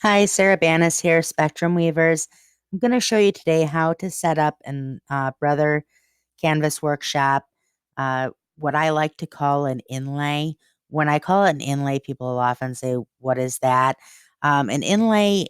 Hi, Sarah Banas here, Spectrum Weavers. I'm going to show you today how to set up an Brother Canvas workshop, what I like to call an inlay. When I call it an inlay, people will often say, what is that? An inlay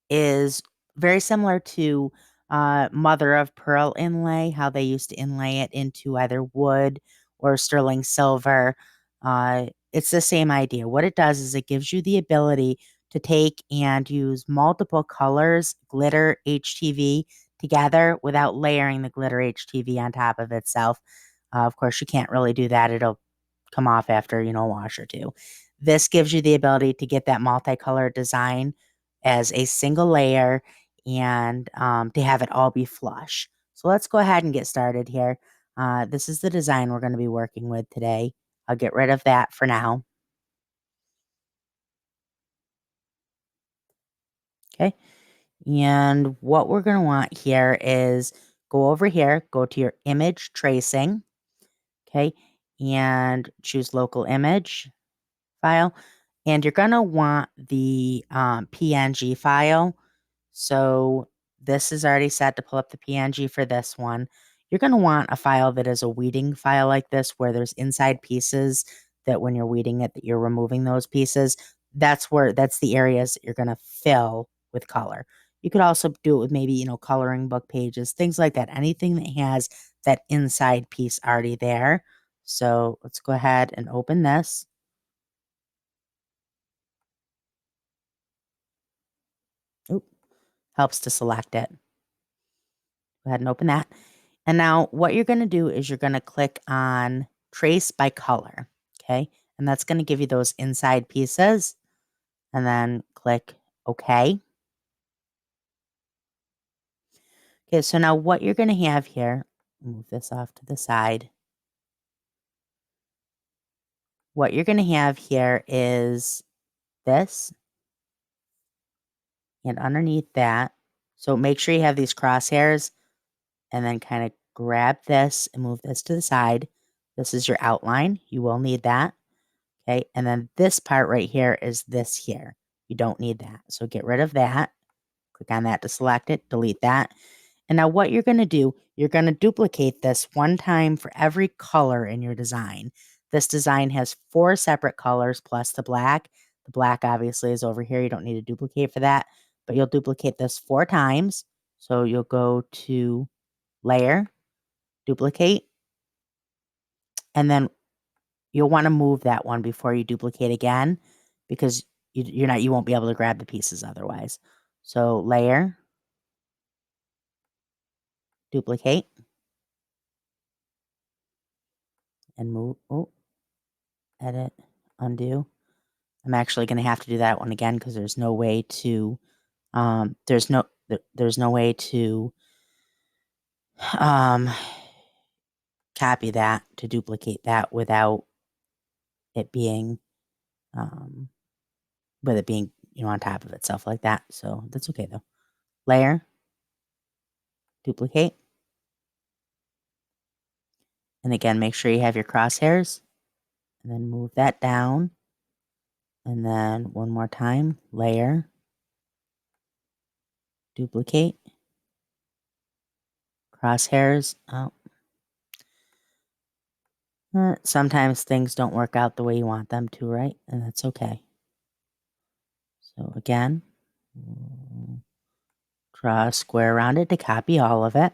is very similar to mother of pearl inlay, how they used to inlay it into either wood or sterling silver. It's the same idea. What it does is it gives you the ability to take and use multiple colors, glitter, HTV together without layering the glitter HTV on top of itself. Of course, you can't really do that. It'll come off after, a wash or two. This gives you the ability to get that multicolored design as a single layer and to have it all be flush. So let's go ahead and get started here. This is the design we're going to be working with today. I'll get rid of that for now. Okay. And what we're going to want here is go over here, go to your image tracing. Okay. And choose local image file. And you're going to want the PNG file. So this is already set to pull up the PNG for this one. You're going to want a file that is a weeding file like this, where there's inside pieces that when you're weeding it, that you're removing those pieces. That's the areas that you're going to fill with color. You could also do it with maybe, coloring book pages, things like that. Anything that has that inside piece already there. So let's go ahead and open this. Oop, helps to select it. Go ahead and open that. And now what you're going to do is you're going to click on trace by color. Okay. And that's going to give you those inside pieces. And then click OK. Okay. So now what you're going to have here, move this off to the side. What you're going to have here is this. And underneath that, so make sure you have these crosshairs and then kind of grab this and move this to the side. This is your outline. You will need that. Okay. And then this part right here is this here. You don't need that. So get rid of that. Click on that to select it, delete that. And now what you're going to do, you're going to duplicate this one time for every color in your design. This design has 4 separate colors plus the black. The black obviously is over here. You don't need to duplicate for that, but you'll duplicate this 4 times. So you'll go to layer, duplicate, and then you'll want to move that one before you duplicate again, because you won't be able to grab the pieces otherwise. So layer, duplicate, and move. Oh, edit, undo. I'm actually going to have to do that one again because there's no way to there's no way to um copy that, to duplicate that without it being um on top of itself like that. So that's okay though. Layer, duplicate. And again, make sure you have your crosshairs, and then move that down. And then one more time, layer, duplicate, crosshairs. Oh, sometimes things don't work out the way you want them to, right? And that's okay. So again, draw a square around it to copy all of it.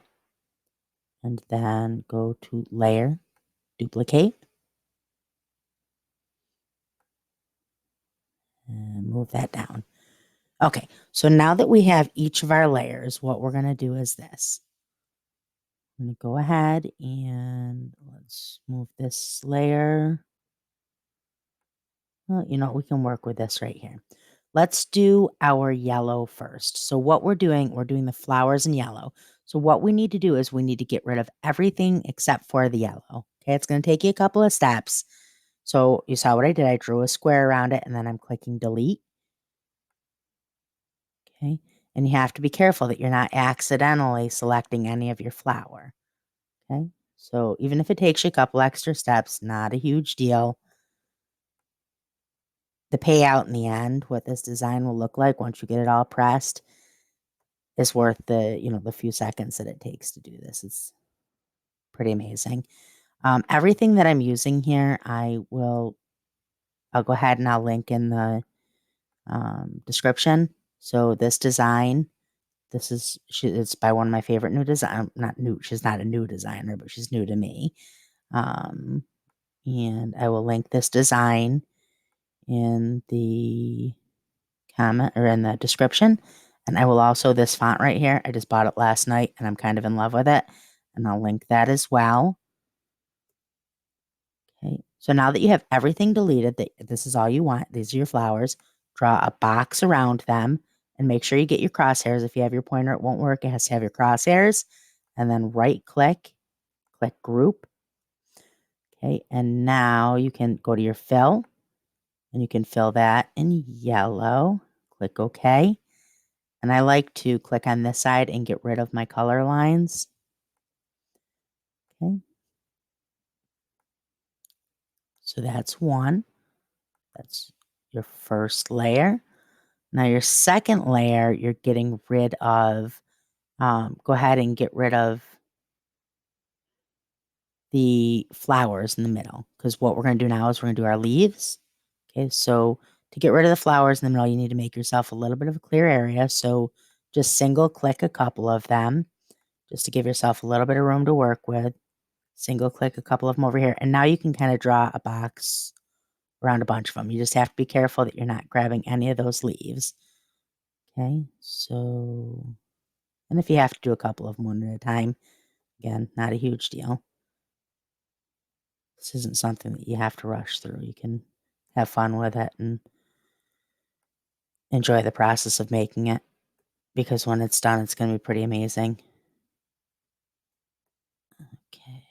And then go to layer, duplicate, and move that down. Okay, so now that we have each of our layers, what we're going to do is this. I'm going to go ahead and let's move this layer. Well, we can work with this right here. Let's do our yellow first. So what we're doing the flowers in yellow. So what we need to do is we need to get rid of everything except for the yellow. Okay, it's going to take you a couple of steps. So you saw what I did. I drew a square around it and then I'm clicking delete. Okay, and you have to be careful that you're not accidentally selecting any of your flower. Okay, so even if it takes you a couple extra steps, not a huge deal. the payout in the end, what this design will look like once you get it all pressed, is worth the few seconds that it takes to do this. It's pretty amazing. Everything that I'm using here, I'll go ahead and I'll link in the description. So this design, it's by one of my favorite new design. Not new. She's not a new designer, but she's new to me. And I will link this design in the comment or in the description. And I will also, this font right here, I just bought it last night and I'm kind of in love with it. And I'll link that as well. Okay. So now that you have everything deleted, this is all you want. These are your flowers. Draw a box around them and make sure you get your crosshairs. If you have your pointer, it won't work. It has to have your crosshairs. And then right click group. Okay. And now you can go to your fill and you can fill that in yellow. Click OK. And I like to click on this side and get rid of my color lines. Okay. So that's one. That's your first layer. Now your second layer, you're getting rid of, go ahead and get rid of the flowers in the middle. Because what we're going to do now is we're going to do our leaves. Okay, so to get rid of the flowers in the middle, you need to make yourself a little bit of a clear area. So just single click a couple of them, just to give yourself a little bit of room to work with. Single click a couple of them over here. And now you can kind of draw a box around a bunch of them. You just have to be careful that you're not grabbing any of those leaves. Okay, so, and if you have to do a couple of them one at a time, again, not a huge deal. This isn't something that you have to rush through. You can have fun with it and enjoy the process of making it, because when it's done, it's going to be pretty amazing. Okay.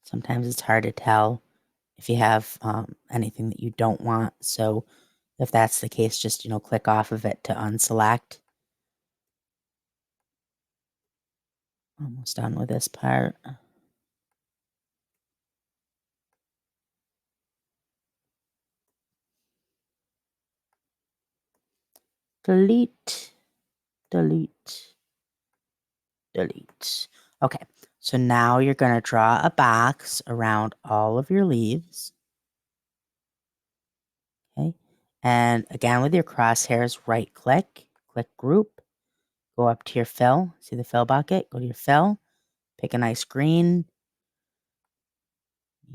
Sometimes it's hard to tell if you have anything that you don't want. So if that's the case, just, click off of it to unselect. Almost done with this part. Delete, delete, delete. Okay, so now you're going to draw a box around all of your leaves. Okay, and again with your crosshairs, right click group, go up to your fill. See the fill bucket? Go to your fill, pick a nice green,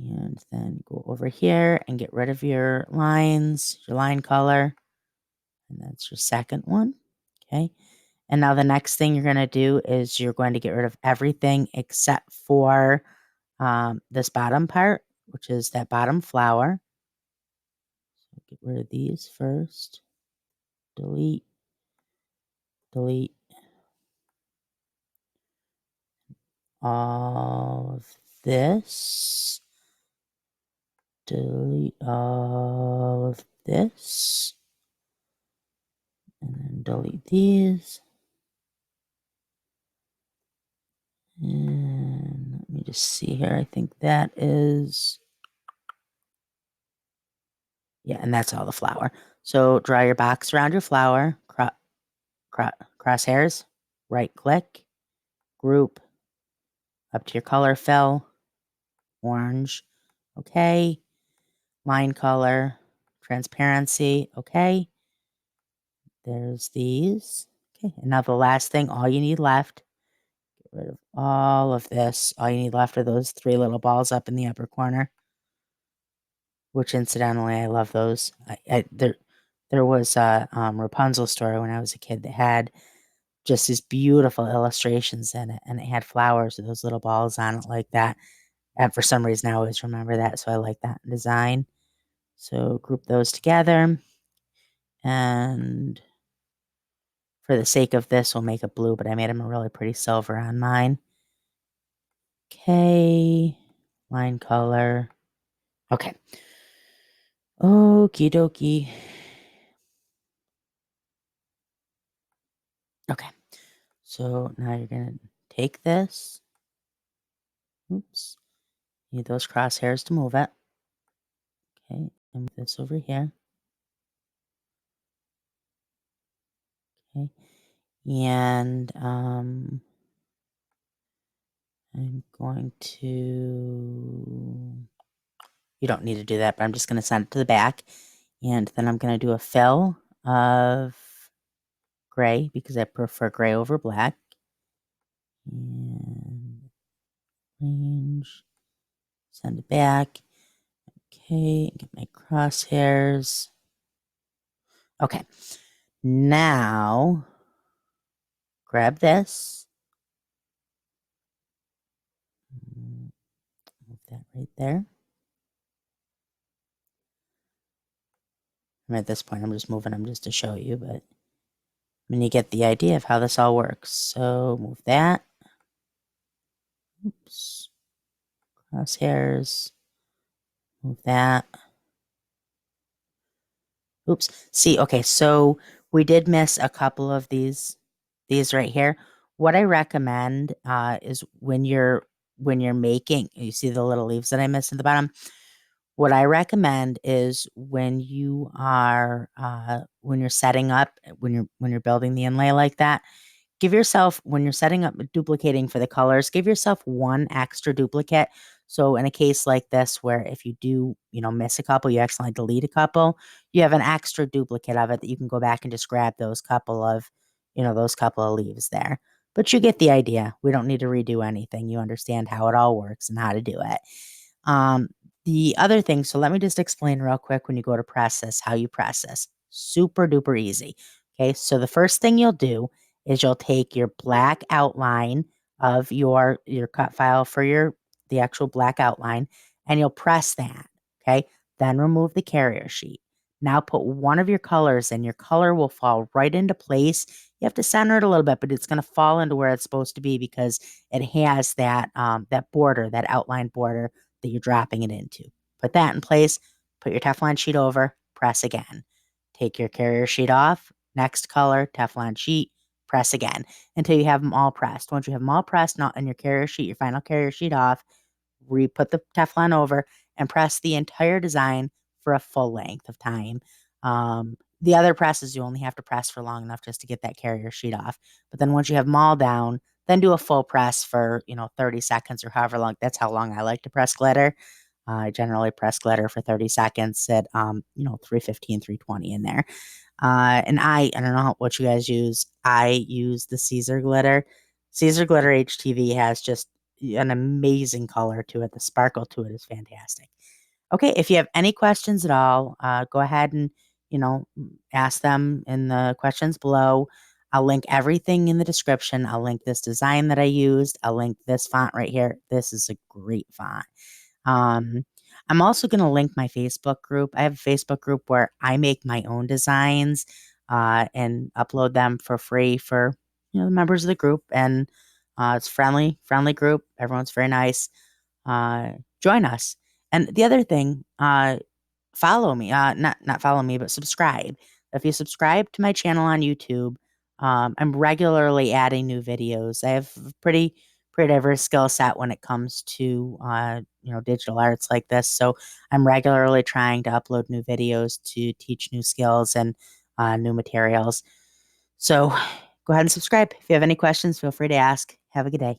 and then go over here and get rid of your lines, your line color. And that's your second one. Okay. And now the next thing you're going to do is you're going to get rid of everything except for this bottom part, which is that bottom flower. So get rid of these first. Delete, delete all of this. Delete all of this. And then delete these. And let me just see here. I think that is, yeah, and that's all the flower. So draw your box around your flower, crosshairs, right click, group, up to your color fill, orange, okay, line color, transparency, okay. There's these. Okay, and now the last thing, all you need left, get rid of all of this. All you need left are those three little balls up in the upper corner, which incidentally, I love those. There was a Rapunzel story when I was a kid that had just these beautiful illustrations in it, and it had flowers with those little balls on it like that. And for some reason, I always remember that, so I like that design. So group those together, and for the sake of this, we'll make it blue, but I made them a really pretty silver on mine. Okay, line color. Okay. Okie dokie. Okay. So now you're going to take this. Oops. Need those crosshairs to move it. Okay, and move this over here. Okay, and I'm going to, you don't need to do that, but I'm just going to send it to the back. And then I'm going to do a fill of gray because I prefer gray over black. And range, send it back. Okay, get my crosshairs. Okay, now grab this. Move that right there. And at this point, I'm just moving them just to show you, but I mean, you get the idea of how this all works. So move that. Oops. Crosshairs. Move that. Oops. See, okay, so we did miss a couple of these right here. What I recommend is when you're making, you see the little leaves that I missed at the bottom. What I recommend is when you are when you're setting up, when you're building the inlay like that, give yourself, when you're setting up duplicating for the colors, give yourself one extra duplicate. So in a case like this, where if you do, miss a couple, you accidentally delete a couple, you have an extra duplicate of it that you can go back and just grab those couple of, leaves there. But you get the idea. We don't need to redo anything. You understand how it all works and how to do it. Um, the other thing, so let me just explain real quick when you go to press this, how you press this. Super duper easy. Okay, so the first thing you'll do is you'll take your black outline of your cut file for the actual black outline, and you'll press that. Okay, then remove the carrier sheet. Now put one of your colors and your color will fall right into place. You have to center it a little bit, but it's going to fall into where it's supposed to be because it has that border, that outline border that you're dropping it into. Put that in place, put your Teflon sheet over, press again. Take your carrier sheet off, next color, Teflon sheet, press again until you have them all pressed. Once you have them all pressed, not on your carrier sheet, your final carrier sheet off, put the Teflon over and press the entire design for a full length of time. The other presses, you only have to press for long enough just to get that carrier sheet off. But then once you have them all down, then do a full press for, 30 seconds or however long. That's how long I like to press glitter. I generally press glitter for 30 seconds at, 315, 320 in there. And I don't know what you guys use. I use the Caesar glitter. Caesar glitter HTV has just an amazing color to it. The sparkle to it is fantastic. Okay, if you have any questions at all, go ahead and, ask them in the questions below. I'll link everything in the description. I'll link this design that I used. I'll link this font right here. This is a great font. I'm also going to link my Facebook group. I have a Facebook group where I make my own designs and upload them for free for the members of the group. And it's friendly group. Everyone's very nice. Join us. And the other thing, follow me. Not follow me, but subscribe. If you subscribe to my channel on YouTube, I'm regularly adding new videos. I have a pretty diverse skill set when it comes to digital arts like this. So I'm regularly trying to upload new videos to teach new skills and new materials. So go ahead and subscribe. If you have any questions, feel free to ask. Have a good day.